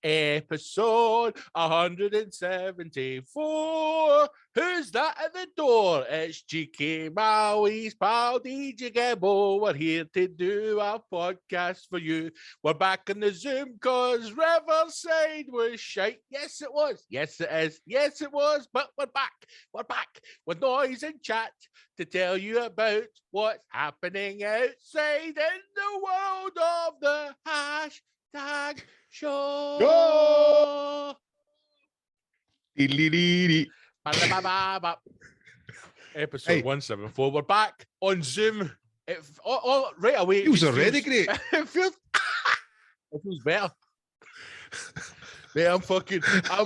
Episode 174. Who's that at the door? It's GK Maui's pal DJ Gibbo. We're here to do a podcast for you. We're back in the Zoom because Riverside was shite. Yes, it was. Yes, it is. Yes, it was. But we're back. We're back with noise and chat to tell you about what's happening outside in the world of the HashTag show. Go! Episode 174. We're back on Zoom. Right away. It was already great. It feels better. Mate, I'm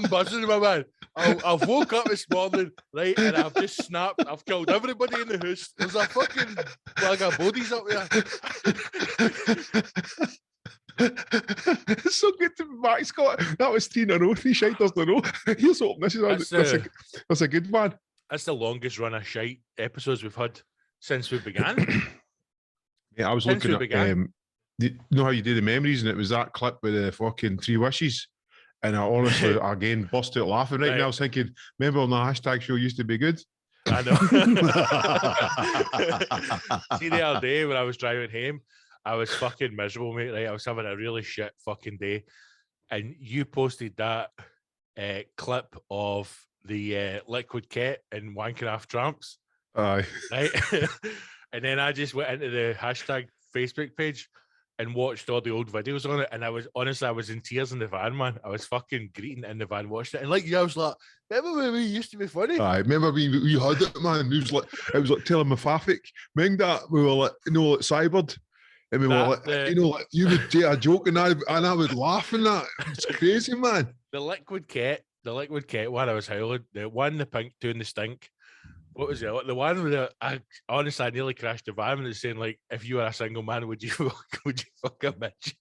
buzzing, my man. I've woke up this morning, right, and I've just snapped. I've killed everybody in the house. There's a fucking bag of bodies up there. It's so good to be back, Scott. That was 3 in a row, 3 shiters in a row. Here's hoping this is that's a good one. That's the longest run of shite episodes we've had since we began. Yeah, I was looking at you know how you do the memories, and it was that clip with the fucking 3 wishes. And I honestly, again, burst out laughing right now. I was thinking, remember when the HashTag show used to be good? I know. See, the other day when I was driving home, I was fucking miserable, mate, right? I was having a really shit fucking day. And you posted that clip of the liquid cat and wanking off tramps. Aye. Right? And then I just went into the HashTag Facebook page and watched all the old videos on it, and I was in tears in the van, man. I was fucking greeting in the van, watching it, and like you, I was like, remember when we used to be funny? I remember we had it, man. It was like telemorphic. Remember that we were like, like Cybered, and we were like, like you would take a joke and I would laugh and that. It's crazy, man. The liquid cat one, I was howling. The one, the pink, 2 and the stink. What was it? The one with I nearly crashed the van and it's saying, like, if you were a single man, would you fuck a bitch?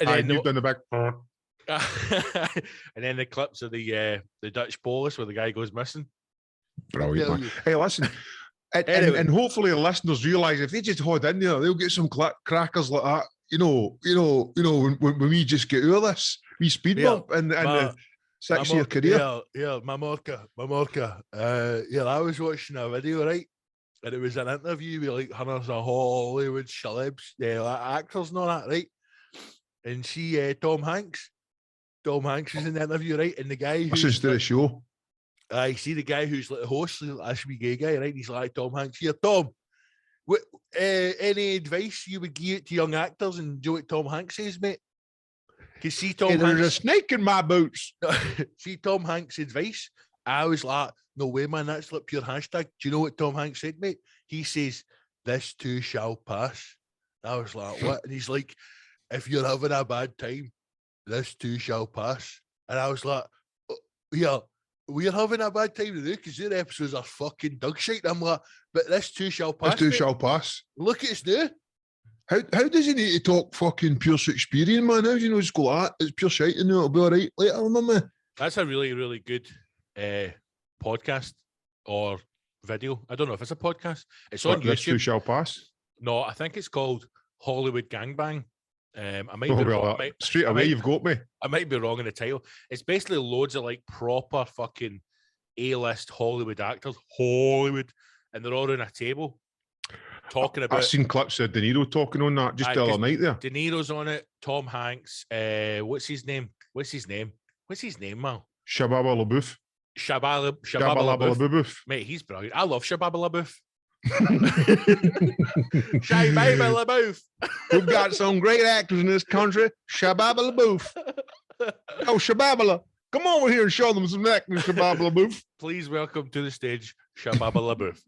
And then you've done the back. And then the clips of the Dutch police where the guy goes missing. Brilliant, man. Hey, listen, and hopefully the listeners realise if they just hold in there, they'll get some crackers like that. When we just get out of this, we speed bump and the 6-year career. Yeah, my marker. I was watching a video, right? And it was an interview with like hundreds of Hollywood celebs, like actors and all that, right? And see Tom Hanks. Tom Hanks is in the interview, right? And the guy who's listens to the show. I see the guy who's like the host, this wee gay guy, right? He's like, Tom Hanks, here, Tom. What any advice you would give to young actors and do what Tom Hanks says, mate? Because see Tom Hanks, there's a snake in my boots. See Tom Hanks' advice. I was like, no way, man, that's like pure HashTag. Do you know what Tom Hanks said, mate? He says, this too shall pass. I was like, what? And he's like, if you're having a bad time, this too shall pass. And I was like, yeah, we're having a bad time today because their episodes are fucking dog shit. I'm like, but this too shall pass. This too shall pass. Look at us now. How does he need to talk fucking pure Shakespearean, man? How do you know it's go like that? It's pure shite and it'll be all right later, remember? That's a really, really good podcast or video. I don't know if it's a podcast. It's on YouTube. This too shall pass? No, I think it's called Hollywood Gangbang. I might be wrong. Straight away, you've got me. I might be wrong in the title. It's basically loads of like proper fucking A-list Hollywood actors, and they're all around a table. Talking about. I've seen clips of De Niro talking on that just the other night there. De Niro's on it. Tom Hanks. What's his name, man? Shababa LaBeouf. Shababa LaBeouf. Mate, he's brilliant. I love Shababa LaBeouf. Shababa LaBeouf. We've got some great actors in this country. Shababa LaBeouf. Oh, Shababa. Come over here and show them some acting, Shababa LaBeouf. Please welcome to the stage, Shababa LaBeouf.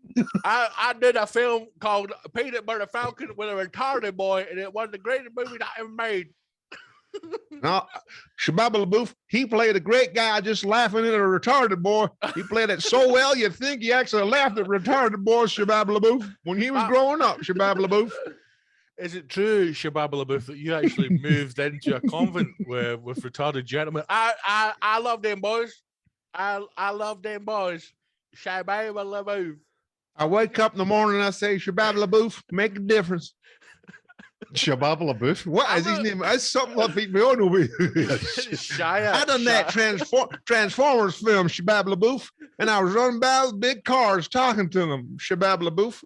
I did a film called Peanut Butter Falcon with a retarded boy, and it was the greatest movie I ever made. Now, Shababa LaBeouf, he played a great guy just laughing at a retarded boy. He played it so well, you'd think he actually laughed at retarded boy Shababa LaBeouf when he was growing up, Shababa LaBeouf. Is it true, Shababa LaBeouf, that you actually moved into a convent with retarded gentlemen? I love them boys. I love them boys. Shababa LaBeouf. I wake up in the morning and I say, Shababa LaBeouf, make a difference. Shababa LaBeouf. What is his name? That's something like we all know. I done that Transformers film, Shababa LaBeouf, and I was running by with big cars talking to them, Shababa LaBeouf.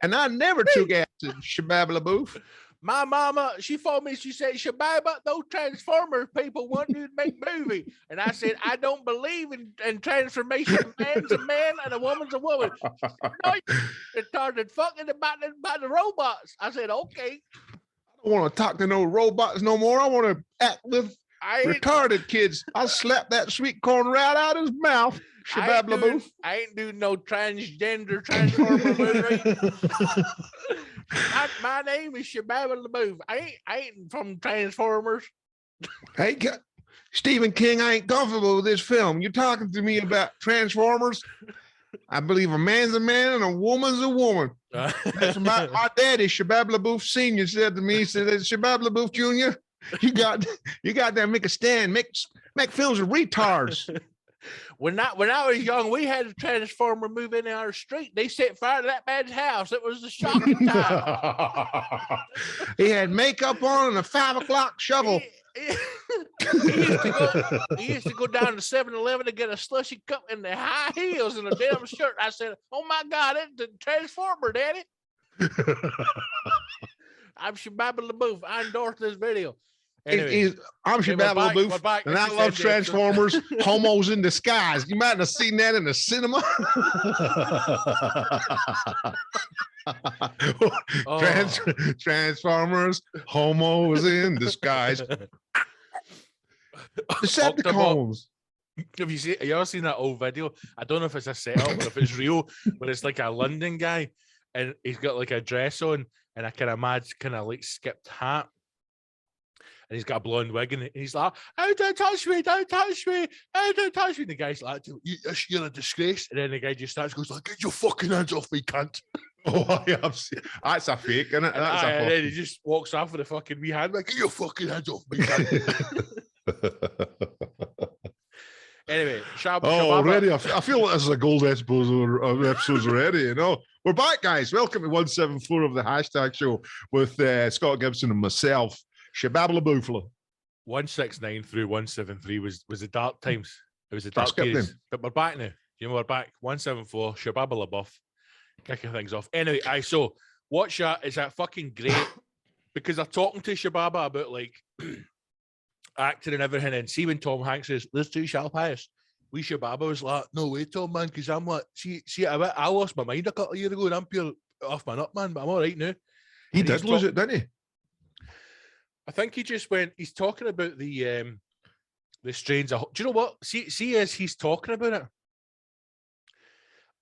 And I never took acid, Shababa LaBeouf. My mama, she phoned me. She said, Shababa, those Transformers people want you to make movie. And I said, I don't believe in transformation. A man's a man and a woman's a woman. No, you're retarded fucking about the robots. I said, okay. I don't want to talk to no robots no more. I want to act with retarded kids. I'll slap that sweet corn right out of his mouth. Shabab LaBeouf. I ain't doing no transgender Transformer movie. My name is Shababa LaBeouf. I ain't from Transformers. Hey, Stephen King, I ain't comfortable with this film. You're talking to me about Transformers? I believe a man's a man and a woman's a woman. That's my daddy, Shabab LaBeouf Sr. said to me, he said, Shabab LaBeouf Jr., you got to make a stand, make films with retards. When I was young, we had a Transformer move in our street. They set fire to that man's house. It was a shocking time. He had makeup on and a 5 o'clock shovel. He used to go down to 7-Eleven to get a slushy cup in the high heels and a denim shirt. I said, "Oh my God, it's a Transformer, Daddy." I'm Shababa LaBeouf. I endorse this video. Anyway, I'm Shababa LaBeouf, and I love Transformers, homos in disguise. You might have seen that in the cinema. Transformers, homos in disguise. Decepticons. Have you ever seen that old video? I don't know if it's a setup or if it's real, but it's like a London guy, and he's got like a dress on and a kind of mad, kind of like skipped hat. And he's got a blonde wig, and he's like, "Oh, don't touch me, don't touch me, oh, don't touch me." And the guy's like, "You're a disgrace." And then the guy just starts, goes like, "Get your fucking hands off me, cunt." Oh, yeah, that's a fake, isn't it? And then he just walks off with a fucking wee hand, like, "Get your fucking hands off me, cunt." Anyway, already, I feel like this is a gold episode already, you know. We're back, guys. Welcome to 174 of the Hashtag Show with Scott Gibson and myself. Shababa LaBeouf. 169 through 173 was the dark times. It was the dark days. But we're back now. You know, we're back. 174, Shababa LaBeouf, kicking things off. Anyway, so watch that. Is that fucking great? Because they're talking to Shababa about like acting and everything. And see when Tom Hanks says, "Let's do Sharp Highest," we Shababa was like, "No way, Tom, man," because I'm like, see, I lost my mind a couple of years ago and I'm pure off my nut, man, but I'm all right now. He did lose it, didn't he? I think he just went. He's talking about the strains. Do you know what? See, as he's talking about it,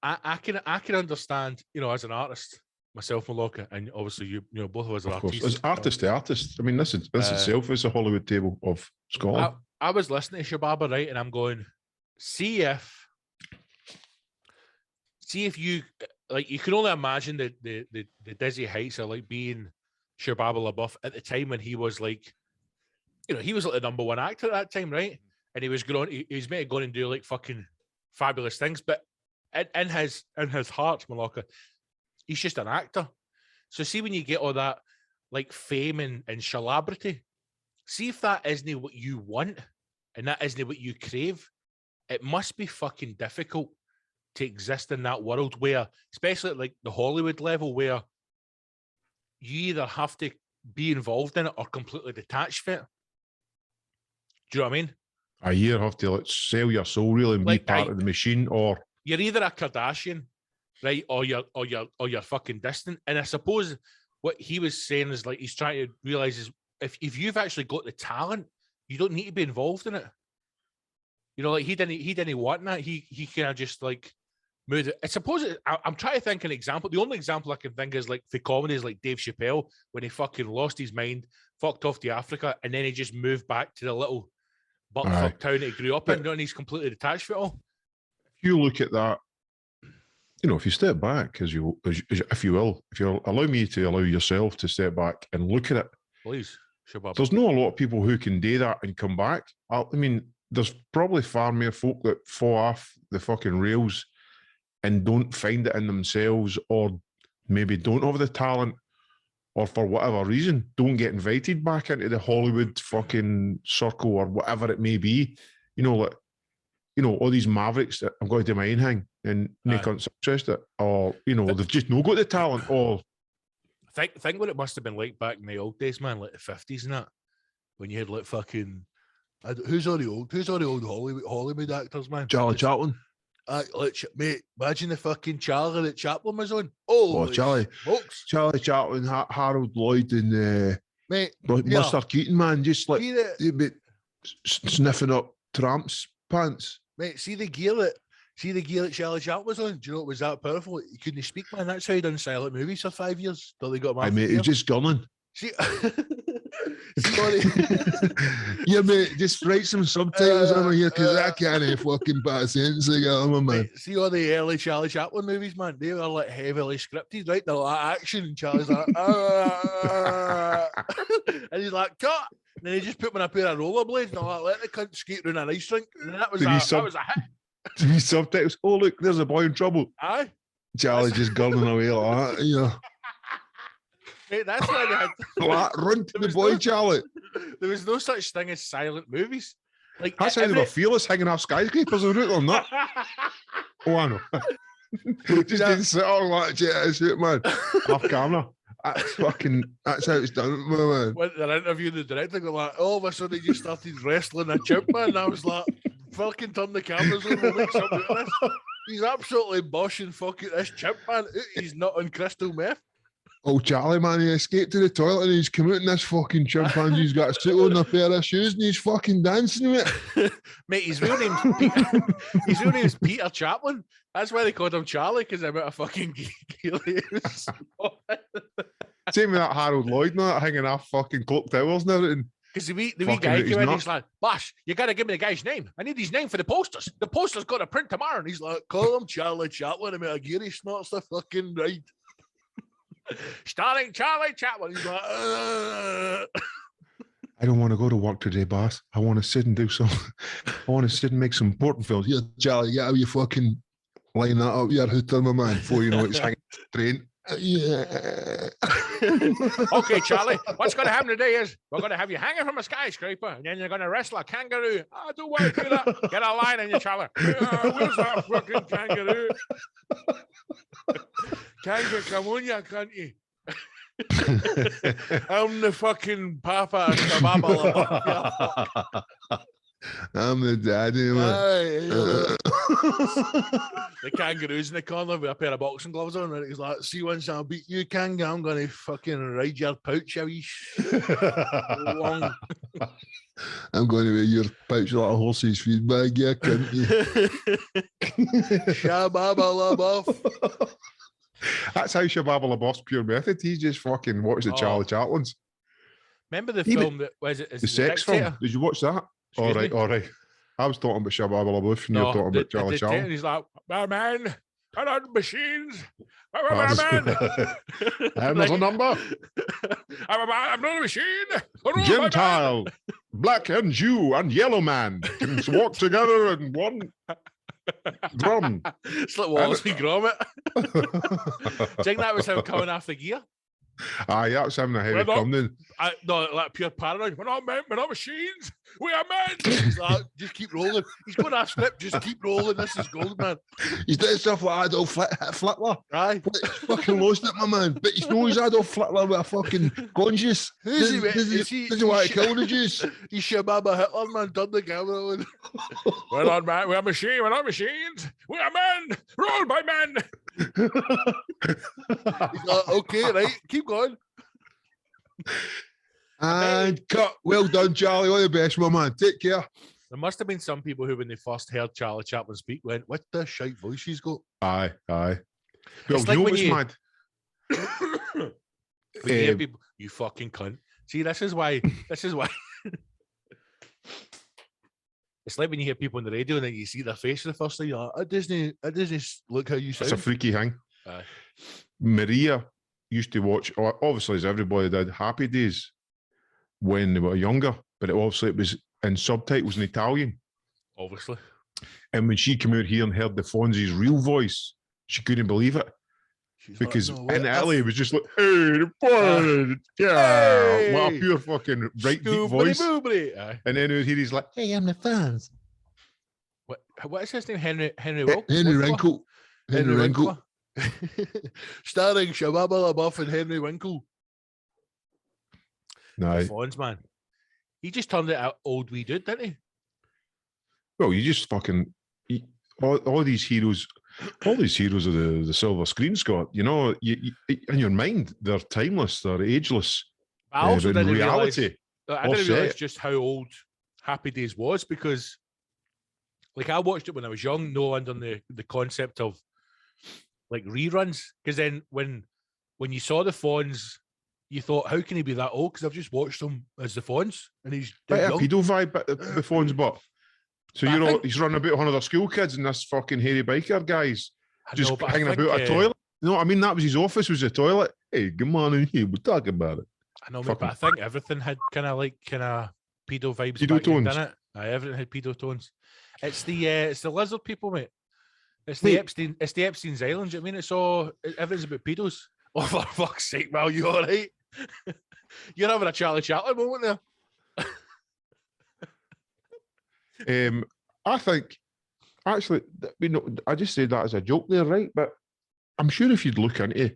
I can understand. You know, as an artist myself, Malaka, and obviously you know both of us are artists. As artist to artist. I mean, this itself is a Hollywood table of Scotland. I was listening to Shababa, right, and I'm going, see if you like. You can only imagine the dizzy heights of like being Shababa LaBeouf at the time when he was like, you know, he was like the number one actor at that time, right? And he was going and do like fucking fabulous things, but in his heart, Malaka, he's just an actor. So see when you get all that like fame and celebrity, see if that isn't what you want and that isn't what you crave. It must be fucking difficult to exist in that world where, especially at like the Hollywood level, where you either have to be involved in it or completely detached from it. Do you know what I mean? You have to sell your soul really and be part of the machine, or you're either a Kardashian, right, or you're fucking distant. And I suppose what he was saying is like he's trying to realize is if you've actually got the talent, you don't need to be involved in it. You know, like he didn't want that. He kind of just like moved it. I suppose I'm trying to think an example. The only example I can think is like the comedies like Dave Chappelle when he fucking lost his mind, fucked off to Africa, and then he just moved back to the little butterfuck town that he grew up in, and he's completely detached from it all. If you look at that, you know, if you step back, if you will, if you allow me to allow yourself to step back and look at it, please. There's not a lot of people who can do that and come back. I mean, there's probably far more folk that fall off the fucking rails and don't find it in themselves, or maybe don't have the talent or for whatever reason, don't get invited back into the Hollywood fucking circle or whatever it may be. You know, like, you know, all these mavericks that I'm going to do my own thing and Nick aren't interested, or, you know, they've just no got the talent, or... Think what it must have been like back in the old days, man, like the 50s and that, when you had like fucking... Who's all the old Hollywood actors, man? Charlie Chaplin. Mate, imagine the fucking Charlie that Chaplin was on. Charlie Chaplin, Harold Lloyd, and mate, Buster Keaton, man, just like sniffing up tramps' pants. Mate, see the gear that Charlie Chaplin was on. Do you know it was that powerful? He couldn't speak, man. That's how he done silent movies for 5 years. Till they got him. Mate, he was just gunning. See, yeah, mate, just write some subtitles over here because I can't fucking pass sense together, man. Mate, see all the early Charlie Chaplin movies, man. They were like heavily scripted, right? They're like action, and Charlie's like, and he's like, cut. And then he just put me in a pair of rollerblades, and I'm like, let the cunt skate around an ice rink. And that was a hit. These subtitles. Oh look, there's a boy in trouble. Aye, Charlie's just gunning away like that, you know. Mate, that's why they had run to the boy, Charlie. There was no such thing as silent movies. Like that's how they were fearless, hanging off skyscrapers on route or not. Oh, I know. Just didn't sit on like shit, man. Off camera. That's how it's done, man. When they're interviewing the director, they're like, all of a sudden he just started wrestling a chimp, man. And I was like, fucking turn the cameras on, we'll make something out of this. He's absolutely boshing fucking this chimp, man. He's not on crystal meth. Oh, Charlie, man, he escaped to the toilet and he's come out in this fucking chimpanzee. He's got a suit on, a pair of shoes, and he's fucking dancing with it. Mate, his real name's Peter Chaplin. That's why they called him Charlie, because I'm out of fucking gear. Same with that Harold Lloyd, not hanging off fucking clock towers and everything. Because the wee guy came in, he's like, Bosh, you got to give me the guy's name. I need his name for the posters. The posters got to print tomorrow. And he's like, call him Charlie Chaplin. I'm out of gear. He snorts the fucking ride. Starring Charlie Chaplin. He's like, I don't want to go to work today, boss. I want to sit and do some. I want to sit and make some important films. Yeah, Charlie, get how you fucking line that up. You're hooked on my man before you know it's hanging train. Yeah. Okay, Charlie, what's going to happen today is we're going to have you hanging from a skyscraper and then you're going to wrestle a kangaroo. I don't want to do that. Get a line in you, Charlie. Where's that fucking kangaroo? Kangaroo, come on, you cunty. I'm the fucking papa of I'm the daddy, man. The kangaroo's in the corner with a pair of boxing gloves on, and he's like, see, once I beat you, kangaroo, I'm going to fucking ride your pouch, you wee long. I'm going to wear your pouch like a horse's feed bag, yeah, can't you? Shababa Laboff. That's how Shababa Laboff's pure method. He's just fucking watched the Charlie Chaplins. Remember the film that was it? The sex film? Did you watch that? All right. I was talking about Shababa LaBeouf, and you're talking about Charlie Chaplin. He's like, my man, I don't machines. My man. There's a number. I'm not a machine. Gentile, black and Jew and yellow man can walk together in one drum. It's like Wallace and Gromit. Do you think that was him coming off the gear? Aye, that's him, the heavy coming. No, like pure paranoid. We're not men, we're not machines. We are men. He's like, just keep rolling. He's going off script, just keep rolling. This is gold, man. He's doing stuff like Adolf Hitler. Aye. He's fucking lost it, my man. But he's no, he's Adolf Hitler with a fucking conscience. Who's he, man? Does he want to kill the Jews? He's Shababa Hitler, man. Turn the camera on. We're not men, we're machines. We're not machines. We are men. Roll by men. He's like, okay, right, keep going. And cut. Well done, Charlie. All the best, my man. Take care. There must have been some people who, when they first heard Charlie Chaplin speak, went, what the shite voice she's got? Aye. Well, it's like when you mad. When you hear people, you fucking cunt. See, this is why. It's like when you hear people on the radio and then you see their face for the first time, you're like, it doesn't look how you sound. It's a freaky thing. Aye. Maria used to watch, obviously as everybody did, Happy Days when they were younger, but it was in subtitles in Italian. Obviously. And when she came out here and heard the Fonzie's real voice, she couldn't believe it. Because in Italy, it was just like, hey, the fun, yeah, hey, what a pure fucking right deep voice. And then he's like, hey, I'm the fans. What is his name? Henry Winkle? Henry Winkle. Starring Shababa LaBeouf and Henry Winkle. No. The Fonz, man. He just turned it out old wee dude, didn't he? Well, you just fucking all these heroes of the silver screen, Scott. You know, you in your mind, they're timeless, they're ageless. I also didn't reality. I didn't realize just how old Happy Days was, because like I watched it when I was young, no under the concept of like reruns. Because then when you saw the Fonz, you thought, how can he be that old? Because I've just watched him as the Fonz, and he's a pedo vibe, the Fonz, but so he's running about one of their school kids, and this fucking hairy biker guys just hanging about a toilet. You know what I mean? That was his office, was a toilet. Hey, come on in here, we'll talk about it. I know, but I think everything had kind of pedo vibes. Pedo tones, didn't it? Everything had pedo tones. It's the lizard people, mate. It's the Epstein's Island. I mean, everything's about pedos. Oh, for fuck's sake, Mal, you all right? You're having a Charlie Chaplin moment there. I think, actually, I just said that as a joke there, right? But I'm sure if you'd look into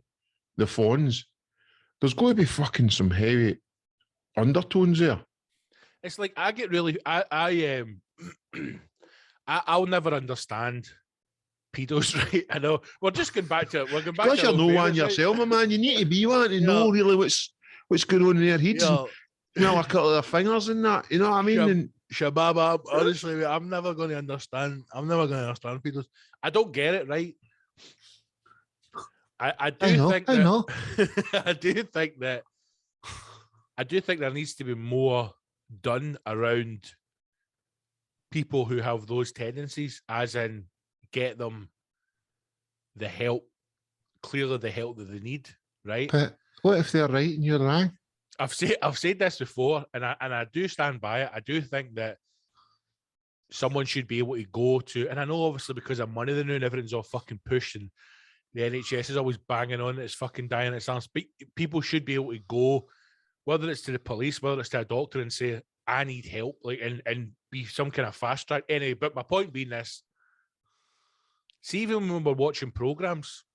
the Fonz, there's going to be fucking some heavy undertones there. It's like I get really, I'll never understand pedos, right? I know. We're just going back to it. We're going back because you're no one yourself, my man. You need to be one to know really what's going on in their heads. You know, a couple of their fingers and that. You know what I mean? Shababa, honestly, I'm never going to understand. I'm never going to understand pedos. I don't get it, right? I do think there needs to be more done around people who have those tendencies, as in get them the help that they need, right? But what if they're right and you're wrong? I've said this before, and I do stand by it. I do think that someone should be able to go to, and I know obviously because of money, and everything's all fucking pushed, and the NHS is always banging on it's fucking dying its arms. But people should be able to go, whether it's to the police, whether it's to a doctor, and say, I need help, like, and be some kind of fast track. Anyway, but my point being this, see, even when we're watching programs,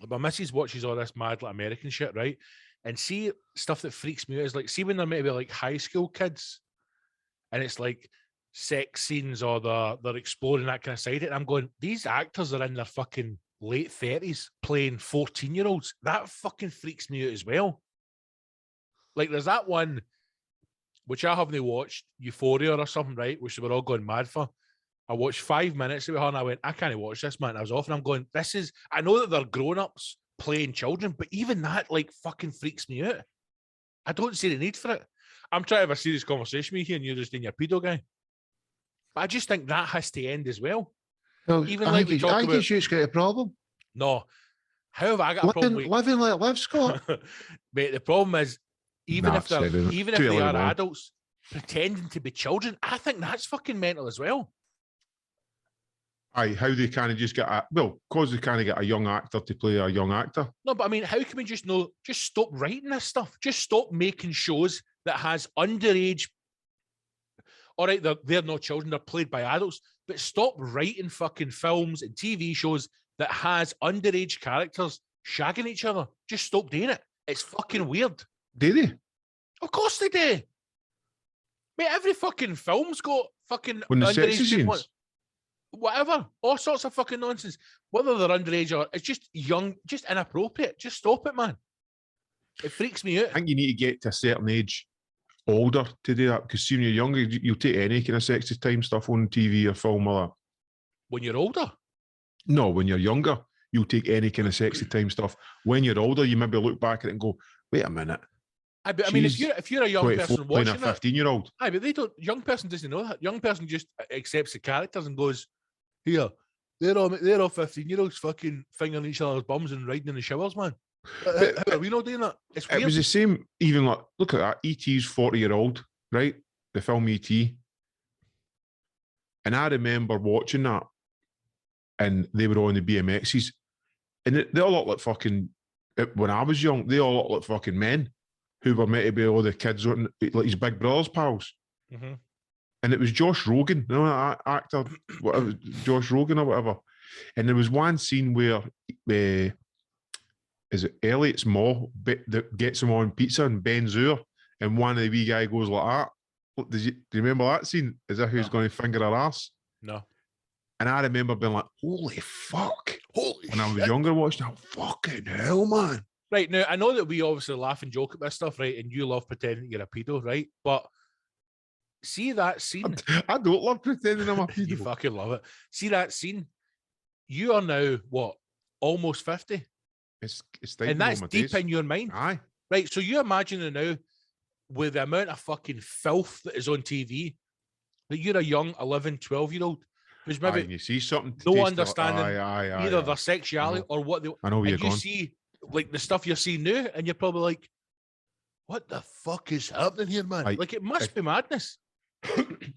my missus watches all this mad like American shit, right? And see stuff that freaks me out is like, see when they're maybe like high school kids, and it's like sex scenes or they're exploring that kind of side. And I'm going, these actors are in their fucking late 30s playing 14-year-olds. That fucking freaks me out as well. Like there's that one, which I haven't watched, Euphoria or something, right? Which we're all going mad for. I watched 5 minutes of it and I went, I can't watch this, man. I was off and I'm going, I know that they're grown-ups playing children, but even that like fucking freaks me out. I don't see the need for it. I'm trying to have a serious conversation with you and you're just in your pedo guy. But I just think that has to end as well. Well, even I think it's got a problem. No. How have I got a problem with living like live, Scott? Mate, the problem is even if they are adults pretending to be children, I think that's fucking mental as well. Aye, how they kind of just get because they kind of get a young actor to play a young actor. No, but I mean, how can we just stop writing this stuff? Just stop making shows that has underage. All right, they're not children, they're played by adults, but stop writing fucking films and TV shows that has underage characters shagging each other. Just stop doing it. It's fucking weird. Do they? Of course they do. Mate, every fucking film's got fucking when the underage people. Whatever. All sorts of fucking nonsense. Whether they're underage or it's just young, just inappropriate. Just stop it, man. It freaks me out. I think you need to get to a certain age older to do that, because see, when you're younger, you'll take any kind of sexy time stuff on TV or film or that. When you're older? No, when you're younger, you'll take any kind of sexy time stuff. When you're older, you maybe look back at it and go, wait a minute. I mean, if you're a young person watching a 15-year-old. But they don't. Young person doesn't know that. Young person just accepts the characters and goes, here, they're all 15-year-olds fucking fingering each other's bums and riding in the showers, man. How are we not doing that? It's weird. It was the same, even like, look at that, E.T.'s 40-year-old, right? The film E.T. And I remember watching that, and they were on the BMXs, And they all look like fucking, when I was young, they all look like fucking men who were meant to be all the kids, like his big brother's pals. Mm-hmm. And it was Josh Rogan, you know, that actor, whatever, Josh Rogan or whatever. And there was one scene where, is it Elliot's ma that gets him on pizza and bends her, and one of the wee guy goes like that. Do you remember that scene? As if he was going to finger her ass? No. And I remember being like, holy fuck. Holy when I was younger watching that, fucking hell, man. Right, now, I know that we obviously laugh and joke at this stuff, right? And you love pretending you're a pedo, right? But see that scene? I don't love pretending I'm a pedo. You fucking love it. See that scene? You are now, what, almost 50? It's and that's deep in your mind. Aye. Right, so you imagine it now with the amount of fucking filth that is on TV, that you're a young 11, 12-year-old who's maybe you see something no understanding either their sexuality or what they... I know where and you see like the stuff you're seeing now, and you're probably like, what the fuck is happening here, man? Like, it must be madness.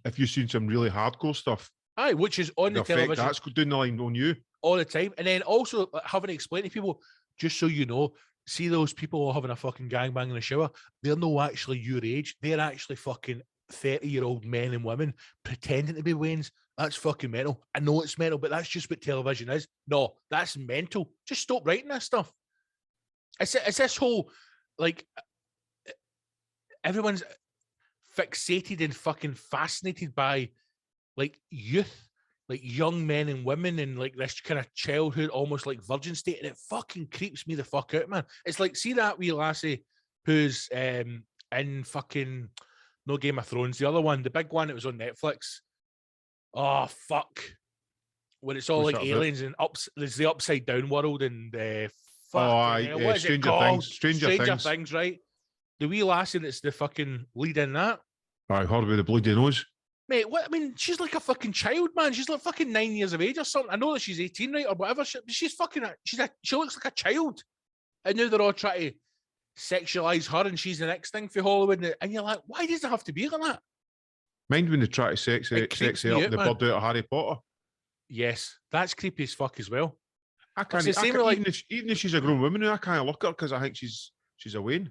If you've seen some really hardcore stuff. Aye, which is on the television. That's doing the line on you. All the time. And then also having to explain to people, just so you know, see those people all having a fucking gangbang in the shower, they're not actually your age. They're actually fucking 30-year-old men and women pretending to be Waynes. That's fucking mental. I know it's mental, but that's just what television is. No, that's mental. Just stop writing this stuff. It's this whole, like, everyone's fixated and fucking fascinated by, like, youth, like young men and women, and like this kind of childhood, almost like virgin state, and it fucking creeps me the fuck out, man. It's like, see that wee lassie who's in fucking no Game of Thrones, the other one, the big one that was on Netflix. Oh fuck, when it's all like aliens and there's the upside down world and what is it called? Stranger Things, right? The wee lassie that's the fucking lead in that. I heard about the bloody nose. Mate, what? I mean, she's like a fucking child, man. She's like fucking 9 years of age or something. I know that she's 18, right, or whatever. She's fucking. She looks like a child. And now they're all trying to sexualize her, and she's the next thing for Hollywood. And you're like, why does it have to be like that? Mind when they try to sex up the bird out of Harry Potter? Yes, that's creepy as fuck as well. I can't. Even if she's a grown woman, I can't look at her because I think she's a Wayne.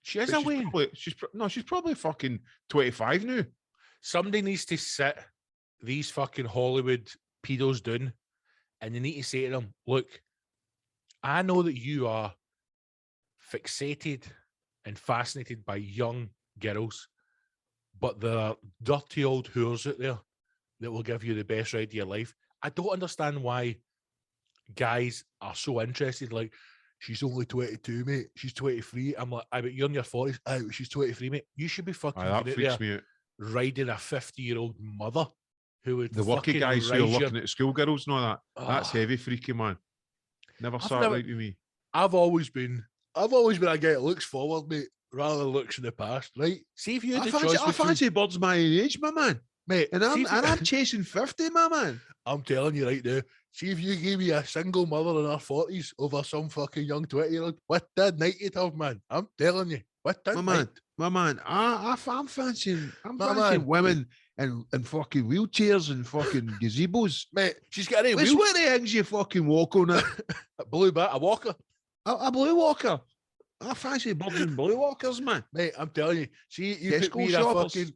She is a Wayne. She's probably fucking 25 now. Somebody needs to sit these fucking Hollywood pedos down, and they need to say to them, look, I know that you are fixated and fascinated by young girls, but there are dirty old whores out there that will give you the best ride of your life. I don't understand why guys are so interested. Like, she's only 22, mate. She's 23. I'm like, but you're in your 40s. She's 23, mate. You should be fucking that freaks me out. Riding a 50-year-old mother who would the working guys who are looking at schoolgirls and all that. That's heavy freaky, man. Never sat right with me. I've always been a guy that looks forward, mate, rather than looks in the past, right? See if you had I fancy birds my age, my man. Mate, and I'm chasing 50, my man. I'm telling you right now, see if you gave me a single mother in her 40s over some fucking young 20-year-old, what that night you'd have, man. I'm telling you. What that night? My man, I'm fancying women and fucking wheelchairs and fucking gazebos. Mate, she's got any wheels. What the things you fucking walk on it? A blue bat, a walker. A blue walker. I fancy birds and blue walkers, man. Mate, I'm telling you. See, you put me in a fucking...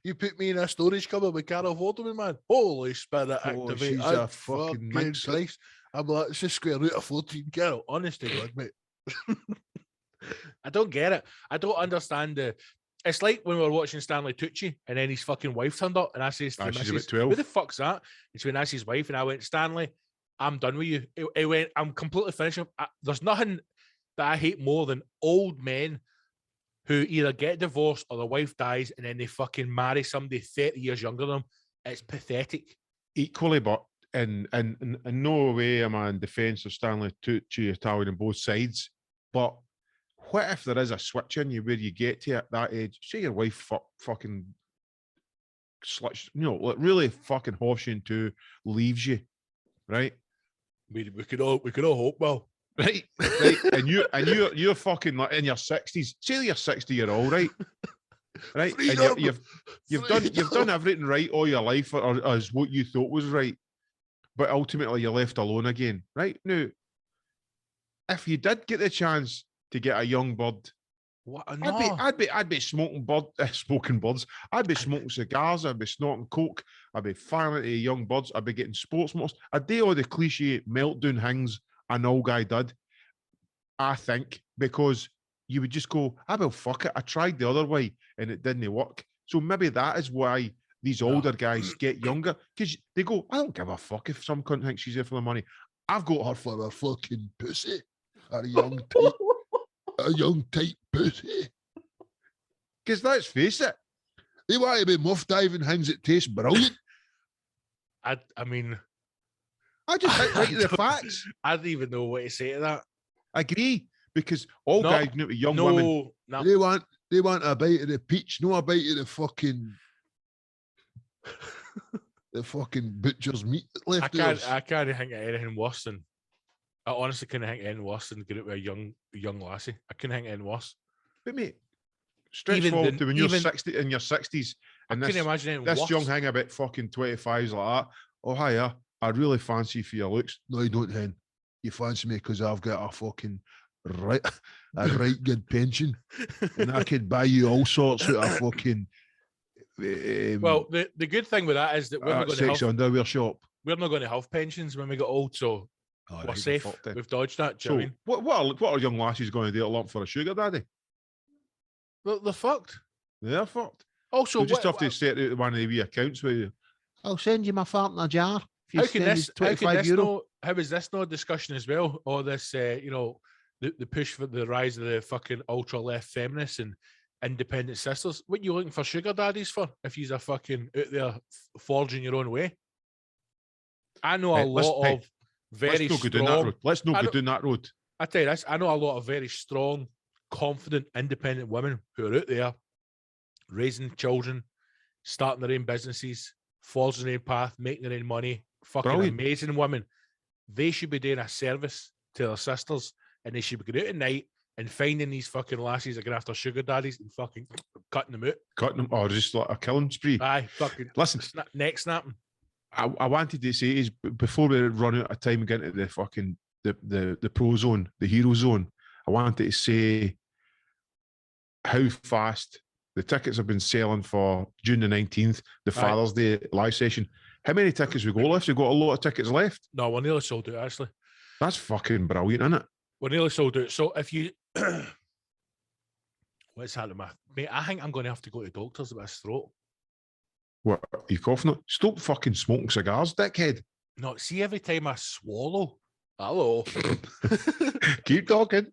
You put me in a storage cupboard with Carol Vorderman, man. Holy spirit, activate. She's a fucking Christ. I'm like, it's just square root of 14, Carol. Honest to God, mate. I don't get it. I don't understand the... It's like when we were watching Stanley Tucci and then his fucking wife turned up and I says to him, she's about 12. Who the fuck's that? And she went, that's his wife. And I went, Stanley, I'm done with you. It went, I'm completely finished. There's nothing that I hate more than old men who either get divorced or the wife dies and then they fucking marry somebody 30 years younger than them. It's pathetic. Equally, but in no way am I in defence of Stanley Tucci Italian on both sides. But what if there is a switch in you where you get to at that age? Say your wife fucking sluts, like really fucking horsing into leaves you, right? We could all hope, well. Right. and you're fucking like in your 60s. Say you're 60-year-old, right? Right. And you've done everything right all your life, or as what you thought was right. but ultimately you're left alone again. Right? Now, if you did get the chance to get a young bird, what? No. I'd be smoking buds. I'd be smoking cigars. I'd be snorting coke. I'd be firing at young birds. I'd be getting sports motors. I'd do all the cliche meltdown things an old guy did. I think because you would just go, well, fuck it. I tried the other way and it didn't work. So maybe that is why these older guys get younger, because they go, I don't give a fuck if some cunt thinks she's here for the money. I've got her for a fucking pussy, a young tight pussy. Because let's face it, they want to be muff diving things that taste brilliant. I mean, I just think right to the facts. I don't even know what to say to that. I agree, because all guys know young women. No. They want a bite of the peach, no a bite of the fucking the fucking butcher's meat left. I can't think of anything worse than. I honestly couldn't think of anything worse than getting it with a young lassie. I couldn't think of anything worse. But mate, stretch forward to when you're 60 in your 60s, and I couldn't imagine this worse. young hang about fucking 25s like that. Oh hiya, I really fancy you for your looks. No, you don't, hen. You fancy me because I've got a fucking right good pension, and I could buy you all sorts of fucking. Well, the good thing with that is that we're not going to have underwear shop. We're not going to have pensions when we get old, so we're safe. We've dodged that. So, what are young lassies going to do a lot for a sugar daddy? Well, they're fucked. They're fucked. Also, you just have to set out one of the wee accounts with you. I'll send you my fart in a jar. How is this not a discussion as well? Or this, the push for the rise of the fucking ultra left feminists and independent sisters. What are you looking for sugar daddies for? If you're fucking out there forging your own way, I know a lot of very strong. Let's not go down that road. I tell you this, I know a lot of very strong, confident, independent women who are out there raising children, starting their own businesses, forging their own path, making their own money. Fucking amazing women. They should be doing a service to their sisters, and they should be going out at night and finding these fucking lassies that are going after sugar daddies and fucking cutting them out. Cutting them, or just like a killing spree. Aye, fucking listen, neck snapping. I wanted to say is before we run out of time and get into the fucking the pro zone, the hero zone, I wanted to say how fast the tickets have been selling for June the 19th, the Father's Day live session. How many tickets we got left? We've got a lot of tickets left. No, we're nearly sold out, actually. That's fucking brilliant, isn't it? We're nearly sold out. So if you... What's happening, mate? I think I'm going to have to go to the doctors with this throat. What? Are you coughing? Stop fucking smoking cigars, dickhead. No, see, every time I swallow... Hello. Keep talking.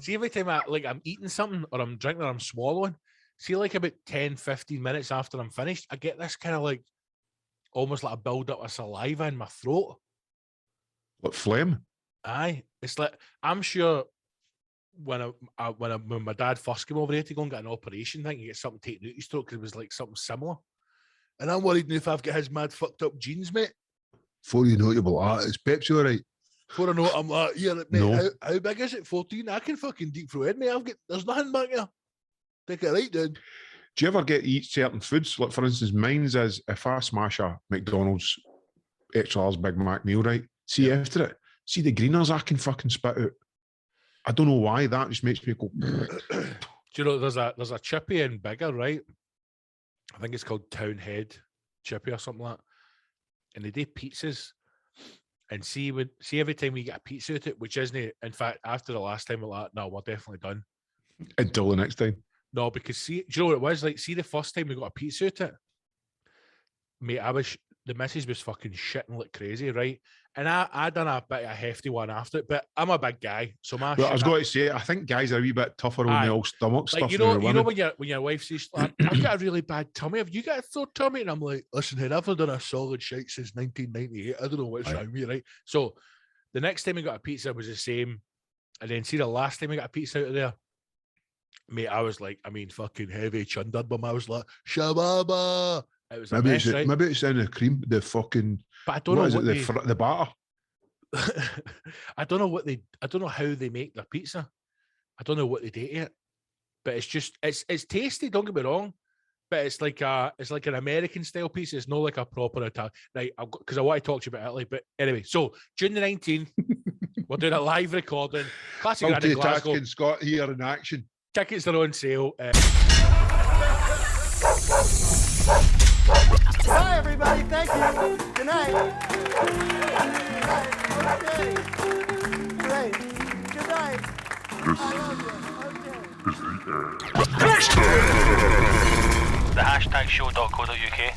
See, every time I'm eating something or I'm drinking or I'm swallowing, see, like about 10, 15 minutes after I'm finished, I get this kind of like, almost like a build up of saliva in my throat. Like phlegm? Aye. It's like, I'm sure when my dad first came over here to go and get an operation, think he get something taken out his throat because it was like something similar. And I'm worried if I've got his mad fucked up genes, mate. Before you know it, you'll be like, is Pepsi all right? Before I know it, I'm like, yeah, mate, no. How big is it? 14? I can fucking deep throat it, mate. There's nothing back here. Take it right, dude. Do you ever get to eat certain foods? Like, for instance, mine's is if I smash a McDonald's extra large Big Mac meal, right? See after it, see the greeners I can fucking spit out. I don't know why, that just makes me go. Do you know there's a chippy in Bigger, right? I think it's called Townhead Chippy or something like that. And they do pizzas. And see every time we get a pizza out it, which isn't, in fact, after the last time we're like, no, we're definitely done. Until the next time. No, because see, do you know what it was? Like, see the first time we got a pizza out it, mate, the missus was fucking shitting like crazy, right? And I done a bit of a hefty one after it, but I'm a big guy, so my well, I was going to say, I think guys are a wee bit tougher on the old stomach like, stuff. You know when your wife says, I've got a really bad tummy, have you got a sore tummy? And I'm like, listen, I've never done a solid shite since 1998. I don't know what's wrong with me, right? So the next time we got a pizza was the same. And then see the last time we got a pizza out of there, mate, I was like, fucking heavy chundered, but I was like, shababa. It was a mess, right? Maybe it's in the cream, the fucking. But I don't know what the batter. I don't know how they make their pizza. I don't know what they do to it. But it's just it's tasty, don't get me wrong. but it's like an American style piece. It's not like a proper Italian. Right, because I want to talk to you about Italy. But anyway, so June the 19th, we're doing a live recording. Classic Grand in Glasgow. Taskin Scott here in action. Tickets are on sale. Bye, everybody. Thank you. Good night. Okay. Great. Good night. I love you. Okay. The HashTag show.co.uk